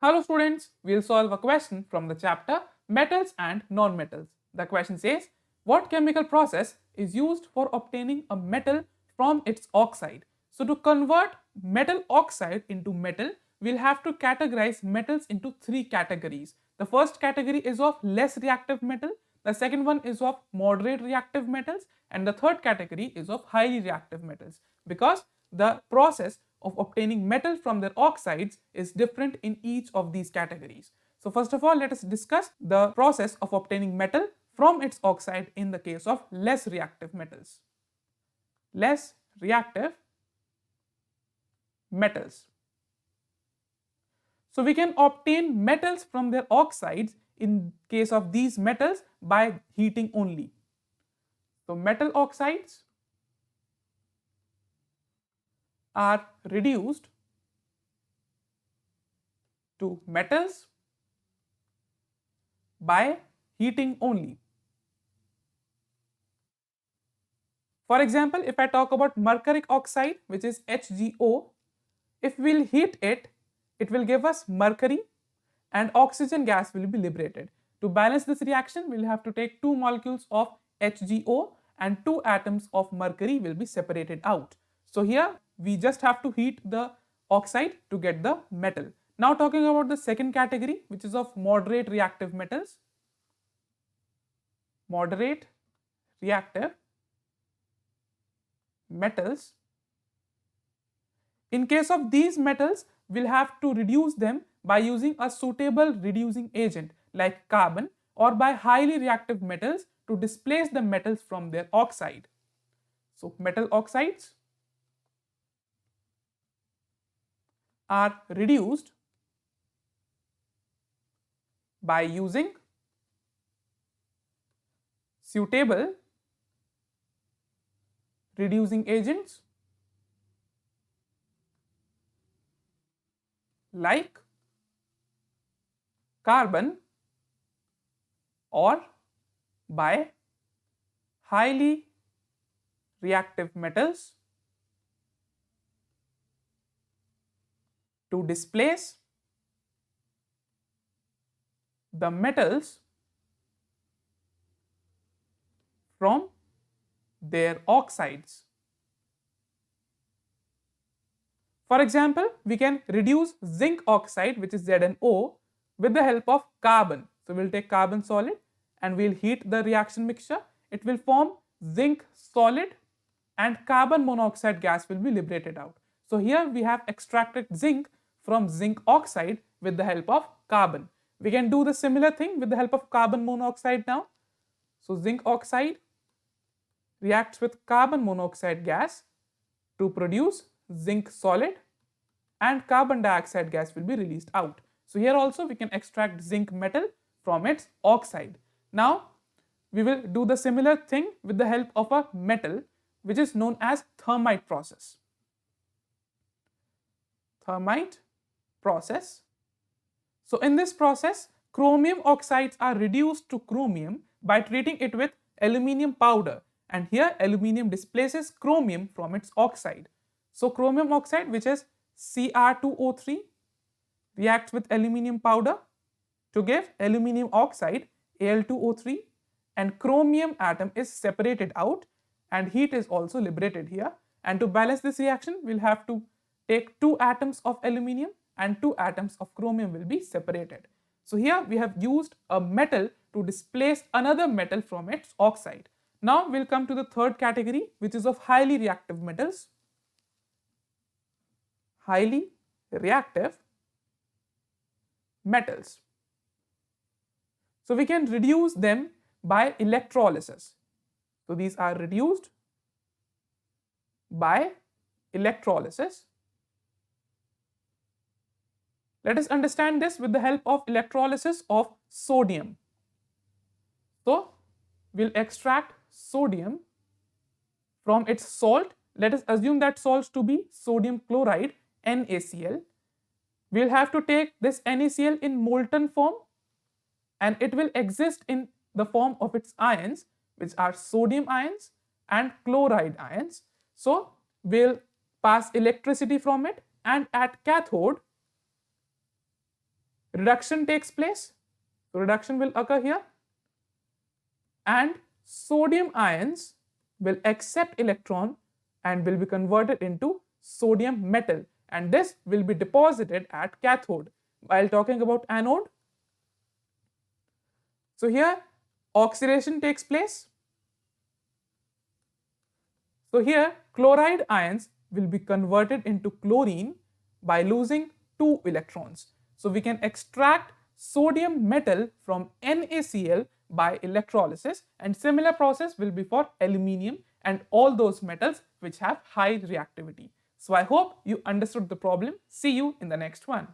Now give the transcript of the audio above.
Hello students, we'll solve a question from the chapter Metals and Non-Metals. The question says, what chemical process is used for obtaining a metal from its oxide? So to convert metal oxide into metal, we'll have to categorize metals into three categories. The first category is of less reactive metal, the second one is of moderate reactive metals, and the third category is of highly reactive metals, because the process of obtaining metal from their oxides is different in each of these categories. So first of all, let us discuss the process of obtaining metal from its oxide in the case of less reactive metals. Less reactive metals. So we can obtain metals from their oxides in case of these metals by heating only. So metal oxides are reduced to metals by heating only. For example, if I talk about mercuric oxide, which is HgO, if we'll heat it, it will give us mercury and oxygen gas will be liberated. To balance this reaction, we'll have to take two molecules of HgO and two atoms of mercury will be separated out. So here we just have to heat the oxide to get the metal. Now talking about the second category, which is of moderate reactive metals. Moderate reactive metals. In case of these metals, we'll have to reduce them by using a suitable reducing agent like carbon, or by highly reactive metals to displace the metals from their oxide. So metal oxides are reduced by using suitable reducing agents like carbon, or by highly reactive metals to displace the metals from their oxides. For example, we can reduce zinc oxide, which is ZnO, with the help of carbon. So we'll take carbon solid and we'll heat the reaction mixture. It will form zinc solid and carbon monoxide gas will be liberated out. So here we have extracted zinc from zinc oxide with the help of carbon. We can do the similar thing with the help of carbon monoxide now. So zinc oxide reacts with carbon monoxide gas to produce zinc solid, and carbon dioxide gas will be released out. So here also we can extract zinc metal from its oxide. Now we will do the similar thing with the help of a metal which is known as thermite process. Thermite process. So in this process, chromium oxides are reduced to chromium by treating it with aluminium powder, and here aluminium displaces chromium from its oxide. So chromium oxide, which is Cr2O3, reacts with aluminium powder to give aluminium oxide Al2O3, and chromium atom is separated out and heat is also liberated here. And to balance this reaction, we'll have to take two atoms of aluminium and two atoms of chromium will be separated. So here we have used a metal to displace another metal from its oxide. Now we'll come to the third category, which is of highly reactive metals. Highly reactive metals. So we can reduce them by electrolysis. So these are reduced by electrolysis. Let us understand this with the help of electrolysis of sodium. So we'll extract sodium from its salt. Let us assume that salts to be sodium chloride, NaCl. We'll have to take this NaCl in molten form, and it will exist in the form of its ions, which are sodium ions and chloride ions. So we'll pass electricity from it, and at cathode reduction takes place. So reduction will occur here, and sodium ions will accept electron and will be converted into sodium metal, and this will be deposited at cathode. While talking about anode, so here oxidation takes place. So here chloride ions will be converted into chlorine by losing 2 electrons. So we can extract sodium metal from NaCl by electrolysis, and similar process will be for aluminium and all those metals which have high reactivity. So I hope you understood the problem. See you in the next one.